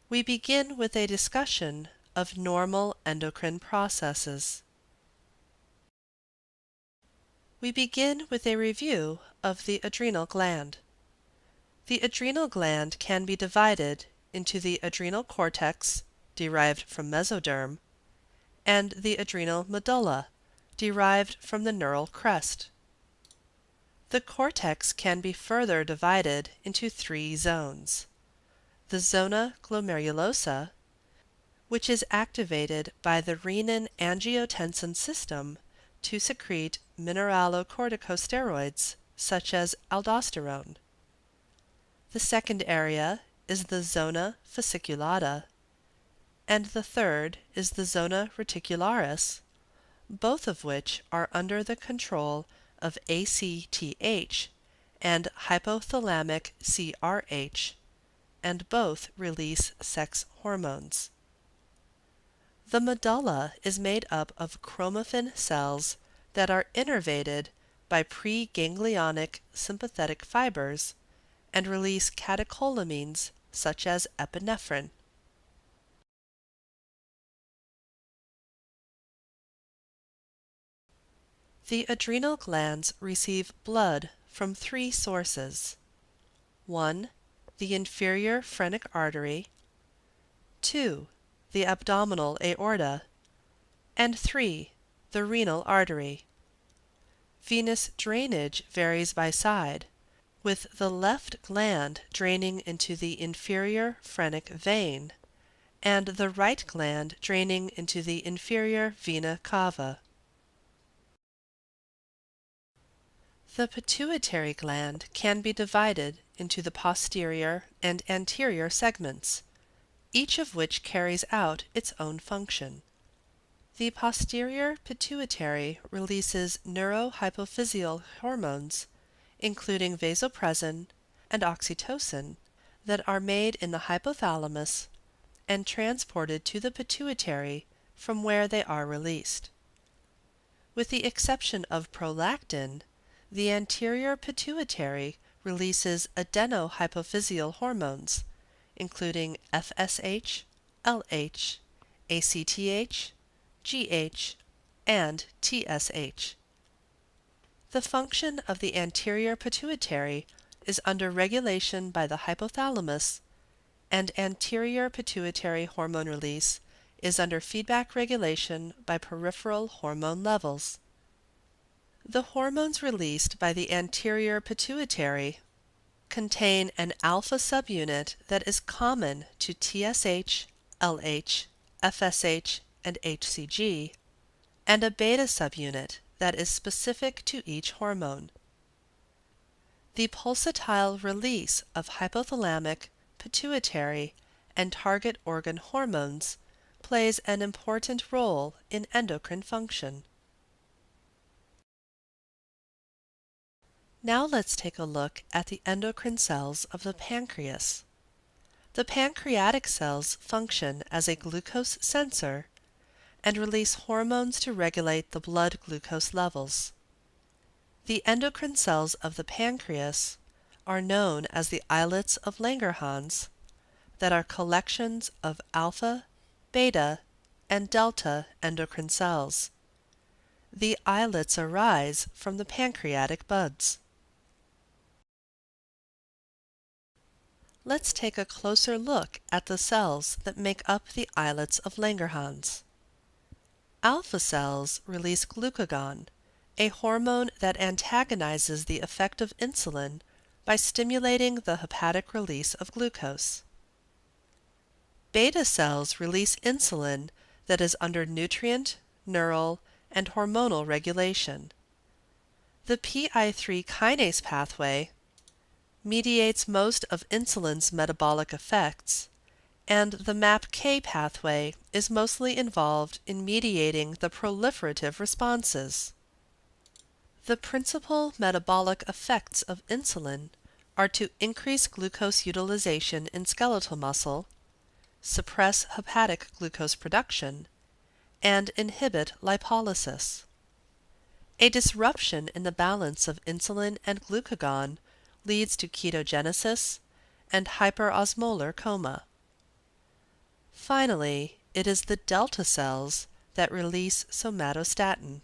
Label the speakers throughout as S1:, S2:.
S1: We begin with a discussion of normal endocrine processes. We begin with a review of the adrenal gland. The adrenal gland can be divided into the adrenal cortex, derived from mesoderm, and the adrenal medulla, derived from the neural crest. The cortex can be further divided into three zones. The zona glomerulosa, which is activated by the renin-angiotensin system to secrete mineralocorticosteroids such as aldosterone. The second area is the zona fasciculata, and the third is the zona reticularis, both of which are under the control of ACTH and hypothalamic CRH, and both release sex hormones. The medulla is made up of chromaffin cells that are innervated by preganglionic sympathetic fibers and release catecholamines such as epinephrine. The adrenal glands receive blood from three sources. 1. The inferior phrenic artery. 2. The abdominal aorta. And 3. The renal artery. Venous drainage varies by side, with the left gland draining into the inferior phrenic vein, and the right gland draining into the inferior vena cava. The pituitary gland can be divided into the posterior and anterior segments, each of which carries out its own function. The posterior pituitary releases neurohypophyseal hormones, including vasopressin and oxytocin, that are made in the hypothalamus and transported to the pituitary from where they are released. With the exception of prolactin, the anterior pituitary releases adenohypophyseal hormones, including FSH, LH, ACTH, GH, and TSH. The function of the anterior pituitary is under regulation by the hypothalamus, and anterior pituitary hormone release is under feedback regulation by peripheral hormone levels. The hormones released by the anterior pituitary contain an alpha subunit that is common to TSH, LH, FSH, and HCG, and a beta subunit that is specific to each hormone. The pulsatile release of hypothalamic, pituitary, and target organ hormones plays an important role in endocrine function. Now let's take a look at the endocrine cells of the pancreas. The pancreatic cells function as a glucose sensor and release hormones to regulate the blood glucose levels. The endocrine cells of the pancreas are known as the islets of Langerhans, that are collections of alpha, beta, and delta endocrine cells. The islets arise from the pancreatic buds. Let's take a closer look at the cells that make up the islets of Langerhans. Alpha cells release glucagon, a hormone that antagonizes the effect of insulin by stimulating the hepatic release of glucose. Beta cells release insulin that is under nutrient, neural, and hormonal regulation. The PI3 kinase pathway mediates most of insulin's metabolic effects, and the MAPK pathway is mostly involved in mediating the proliferative responses. The principal metabolic effects of insulin are to increase glucose utilization in skeletal muscle, suppress hepatic glucose production, and inhibit lipolysis. A disruption in the balance of insulin and glucagon leads to ketogenesis and hyperosmolar coma. Finally, it is the delta cells that release somatostatin.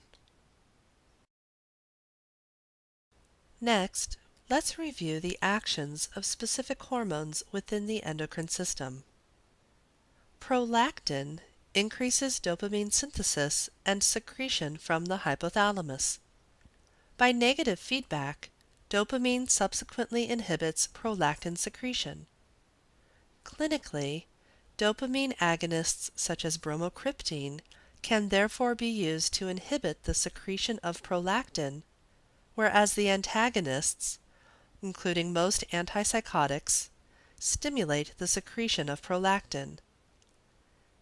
S1: Next, let's review the actions of specific hormones within the endocrine system. Prolactin increases dopamine synthesis and secretion from the hypothalamus. By negative feedback, dopamine subsequently inhibits prolactin secretion. Clinically, dopamine agonists such as bromocriptine can therefore be used to inhibit the secretion of prolactin, whereas the antagonists, including most antipsychotics, stimulate the secretion of prolactin.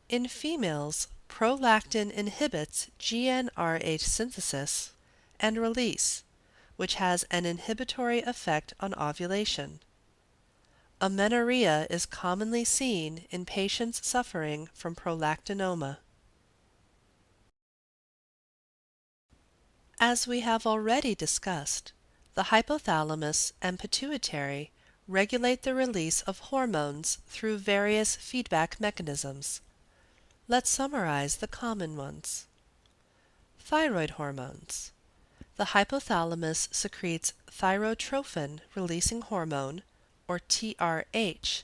S1: In females, prolactin inhibits GnRH synthesis and release, which has an inhibitory effect on ovulation. Amenorrhea is commonly seen in patients suffering from prolactinoma. As we have already discussed, the hypothalamus and pituitary regulate the release of hormones through various feedback mechanisms. Let's summarize the common ones. Thyroid hormones. The hypothalamus secretes thyrotrophin-releasing hormone, or TRH,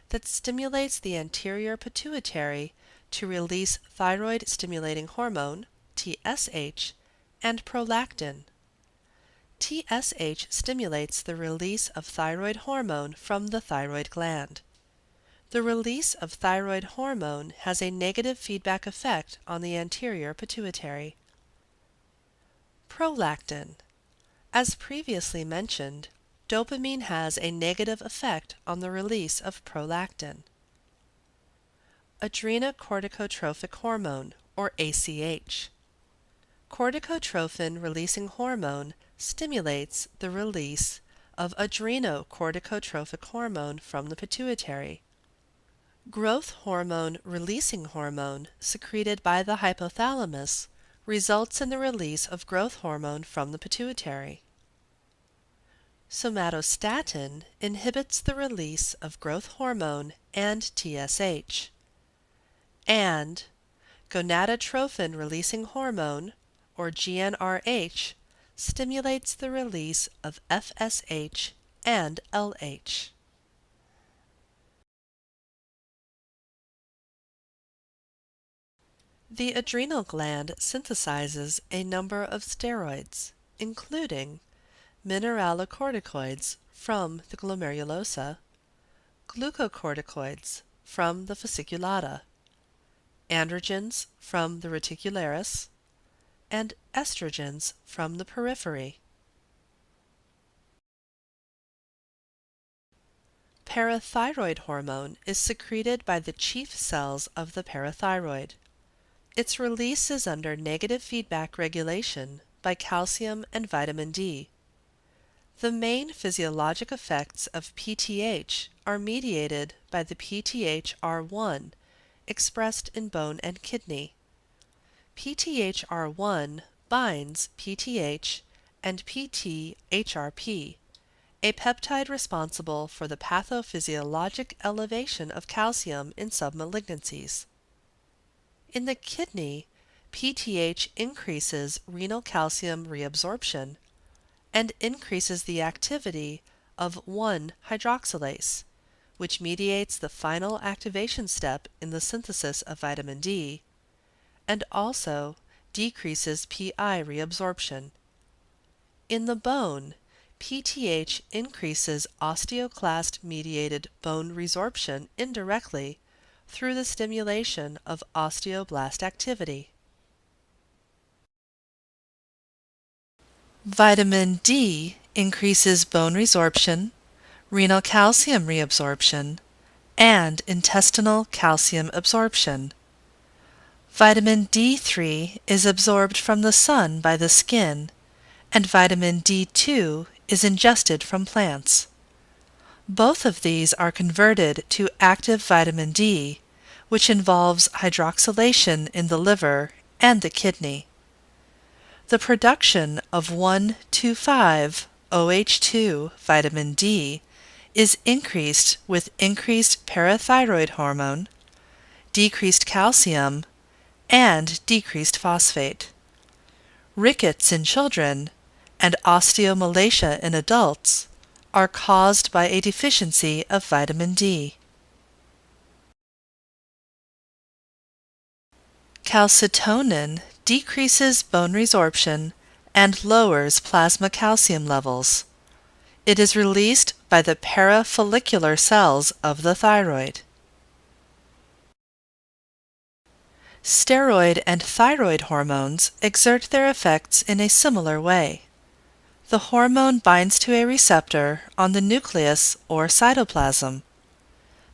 S1: that stimulates the anterior pituitary to release thyroid-stimulating hormone, TSH, and prolactin. TSH stimulates the release of thyroid hormone from the thyroid gland. The release of thyroid hormone has a negative feedback effect on the anterior pituitary. Prolactin. As previously mentioned, dopamine has a negative effect on the release of prolactin. Adrenocorticotropic hormone, or ACH. Corticotrophin-releasing hormone stimulates the release of adrenocorticotropic hormone from the pituitary. Growth hormone-releasing hormone secreted by the hypothalamus results in the release of growth hormone from the pituitary. Somatostatin inhibits the release of growth hormone and TSH. And gonadotrophin-releasing hormone, or GnRH, stimulates the release of FSH and LH. The adrenal gland synthesizes a number of steroids, including mineralocorticoids from the glomerulosa, glucocorticoids from the fasciculata, androgens from the reticularis, and estrogens from the periphery. Parathyroid hormone is secreted by the chief cells of the parathyroid. Its release is under negative feedback regulation by calcium and vitamin D. The main physiologic effects of PTH are mediated by the PTHR1 expressed in bone and kidney. PTHR1 binds PTH and PTHRP, a peptide responsible for the pathophysiologic elevation of calcium in submalignancies. In the kidney, PTH increases renal calcium reabsorption and increases the activity of 1-hydroxylase, which mediates the final activation step in the synthesis of vitamin D, and also decreases PI reabsorption. In the bone, PTH increases osteoclast-mediated bone resorption indirectly through the stimulation of osteoblast activity. Vitamin D increases bone resorption, renal calcium reabsorption, and intestinal calcium absorption. Vitamin D3 is absorbed from the sun by the skin, and vitamin D2 is ingested from plants. Both of these are converted to active vitamin D, which involves hydroxylation in the liver and the kidney. The production of 1,2,5-OH2 vitamin D is increased with increased parathyroid hormone, decreased calcium, and decreased phosphate. Rickets in children and osteomalacia in adults are caused by a deficiency of vitamin D. Calcitonin decreases bone resorption and lowers plasma calcium levels. It is released by the parafollicular cells of the thyroid. Steroid and thyroid hormones exert their effects in a similar way. The hormone binds to a receptor on the nucleus or cytoplasm.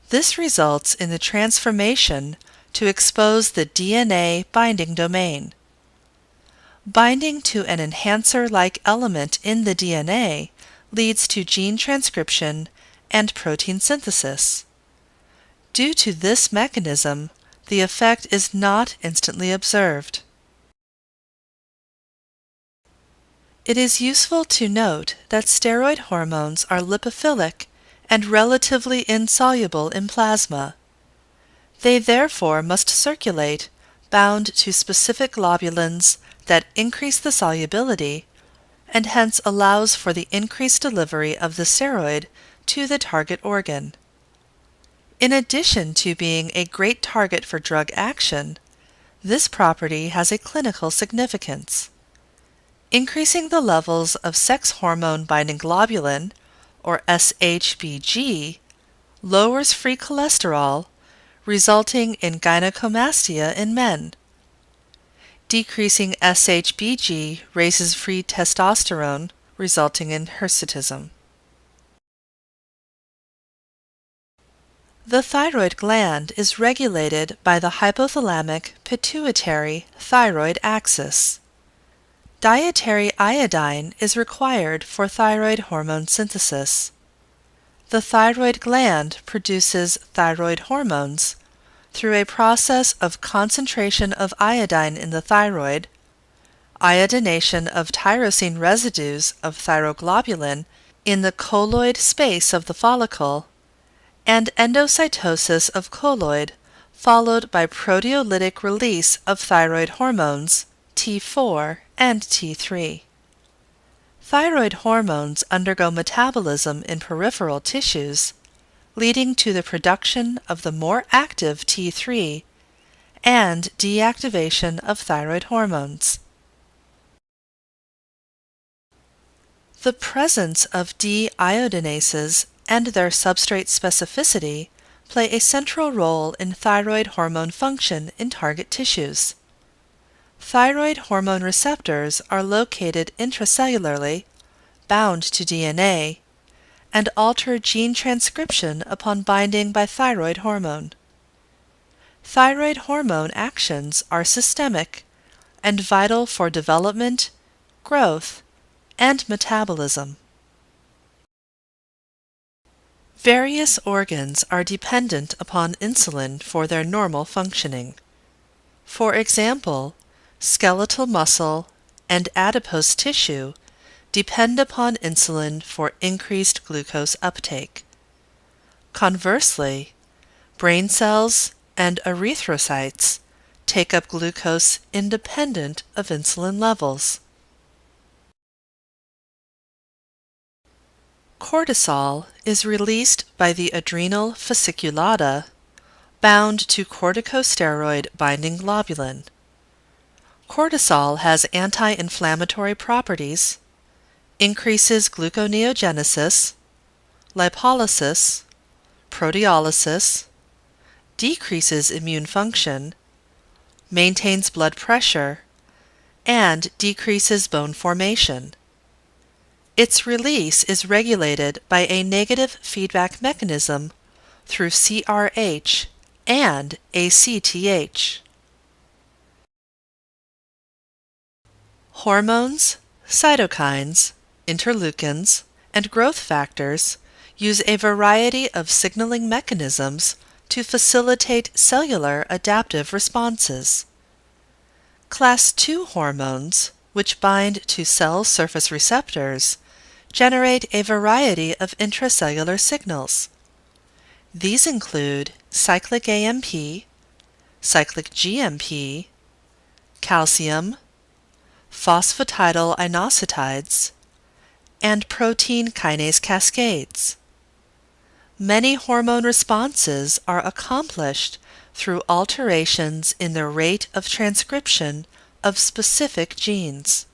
S1: This results in the transformation to expose the DNA binding domain. Binding to an enhancer-like element in the DNA leads to gene transcription and protein synthesis. Due to this mechanism, the effect is not instantly observed. It is useful to note that steroid hormones are lipophilic and relatively insoluble in plasma. They therefore must circulate bound to specific globulins that increase the solubility and hence allows for the increased delivery of the steroid to the target organ. In addition to being a great target for drug action, this property has a clinical significance. Increasing the levels of sex hormone binding globulin, or SHBG, lowers free cholesterol, resulting in gynecomastia in men. Decreasing SHBG raises free testosterone, resulting in hirsutism. The thyroid gland is regulated by the hypothalamic-pituitary-thyroid axis. Dietary iodine is required for thyroid hormone synthesis. The thyroid gland produces thyroid hormones through a process of concentration of iodine in the thyroid, iodination of tyrosine residues of thyroglobulin in the colloid space of the follicle, and endocytosis of colloid, followed by proteolytic release of thyroid hormones T4 and T3. Thyroid hormones undergo metabolism in peripheral tissues, leading to the production of the more active T3 and deactivation of thyroid hormones. The presence of deiodinases and their substrate specificity play a central role in thyroid hormone function in target tissues. Thyroid hormone receptors are located intracellularly, bound to DNA, and alter gene transcription upon binding by thyroid hormone. Thyroid hormone actions are systemic and vital for development, growth, and metabolism. Various organs are dependent upon insulin for their normal functioning. For example, skeletal muscle and adipose tissue depend upon insulin for increased glucose uptake. Conversely, brain cells and erythrocytes take up glucose independent of insulin levels. Cortisol is released by the adrenal fasciculata, bound to corticosteroid binding globulin. Cortisol has anti-inflammatory properties, increases gluconeogenesis, lipolysis, proteolysis, decreases immune function, maintains blood pressure, and decreases bone formation. Its release is regulated by a negative feedback mechanism through CRH and ACTH. Hormones, cytokines, interleukins, and growth factors use a variety of signaling mechanisms to facilitate cellular adaptive responses. Class II hormones, which bind to cell surface receptors, generate a variety of intracellular signals. These include cyclic AMP, cyclic GMP, calcium, phosphatidylinositides, and protein kinase cascades. Many hormone responses are accomplished through alterations in the rate of transcription of specific genes.